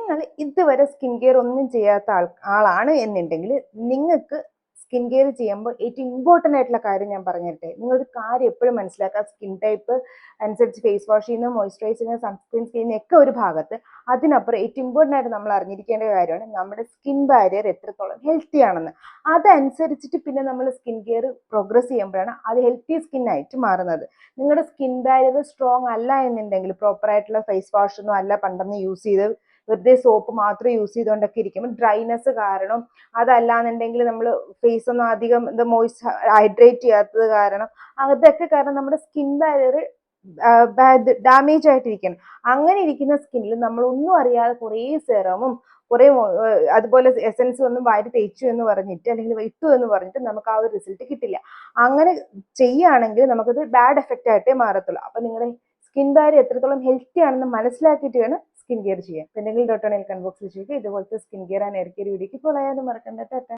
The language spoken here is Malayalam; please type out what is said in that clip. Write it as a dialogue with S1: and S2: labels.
S1: നിങ്ങൾ ഇതുവരെ സ്കിൻ കെയർ ഒന്നും ചെയ്യാത്ത ആളാണ് എന്നുണ്ടെങ്കിൽ നിങ്ങൾക്ക് സ്കിൻ കെയർ ചെയ്യുമ്പോൾ ഏറ്റവും ഇമ്പോർട്ടൻ്റ് ആയിട്ടുള്ള കാര്യം ഞാൻ പറഞ്ഞിട്ടെ. നിങ്ങളൊരു കാര്യം എപ്പോഴും മനസ്സിലാക്കുക, സ്കിൻ ടൈപ്പ് അനുസരിച്ച് ഫേസ് വാഷ് ചെയ്യുന്ന, മോയ്സ്ചറൈസ് ചെയ്യുന്ന, സൺസ്ക്രീൻ ചെയ്യുന്ന ഒക്കെ ഒരു ഭാഗത്ത്. അതിനപ്പുറം ഏറ്റവും ഇമ്പോർട്ടൻ്റ് ആയിട്ട് നമ്മൾ അറിഞ്ഞിരിക്കേണ്ട കാര്യമാണ് നമ്മുടെ സ്കിൻ ബാരിയർ എത്രത്തോളം ഹെൽത്തി ആണെന്ന്. അതനുസരിച്ചിട്ട് പിന്നെ നമ്മൾ സ്കിൻ കെയർ പ്രോഗ്രസ് ചെയ്യുമ്പോഴാണ് അത് ഹെൽത്തി സ്കിൻ ആയിട്ട് മാറുന്നത്. നിങ്ങളുടെ സ്കിൻ ബാരിയർ സ്ട്രോങ് അല്ല എന്നുണ്ടെങ്കിൽ പ്രോപ്പർ ആയിട്ടുള്ള ഫേസ് വാഷ് ഒന്നും അല്ല പണ്ടെന്ന് യൂസ് ചെയ്ത് വെറുതെ സോപ്പ് മാത്രം യൂസ് ചെയ്തുകൊണ്ടൊക്കെ ഇരിക്കുമ്പോൾ ഡ്രൈനെസ് കാരണം, അതല്ലാന്നുണ്ടെങ്കിൽ നമ്മൾ ഫേസ് ഒന്നും അധികം ഹൈഡ്രേറ്റ് ചെയ്യാത്തത് കാരണം, അതൊക്കെ കാരണം നമ്മുടെ സ്കിൻ ബാരിയർ ഡാമേജ് ആയിട്ടിരിക്കണം. അങ്ങനെ ഇരിക്കുന്ന സ്കിന്നിൽ നമ്മൾ ഒന്നും അറിയാതെ കുറേ സെറമും കുറെ അതുപോലെ എസൻസ് ഒന്നും വാരി തേച്ചു എന്ന് പറഞ്ഞിട്ട് അല്ലെങ്കിൽ ഇട്ടു എന്ന് പറഞ്ഞിട്ട് നമുക്ക് ആ ഒരു റിസൾട്ട് കിട്ടില്ല. അങ്ങനെ ചെയ്യുകയാണെങ്കിൽ നമുക്കത് ബാഡ് എഫക്റ്റ് ആയിട്ടേ മാറത്തുള്ളൂ. അപ്പൊ നിങ്ങളുടെ സ്കിൻ ബാരിയർ എത്രത്തോളം ഹെൽത്തി ആണെന്ന് മനസ്സിലാക്കിയിട്ട് വേണം സ്കിൻ കെയർ ചെയ്യാൻ. എന്തെങ്കിലും ഡൗട്ട് ആണെങ്കിൽ കമന്റ് ബോക്സിൽ ചോദിക്കുക. ഇതുപോലത്തെ skin care and hair care വീഡിയോക്ക് ഫോളോ ചെയ്യാനും മറക്കണ്ട.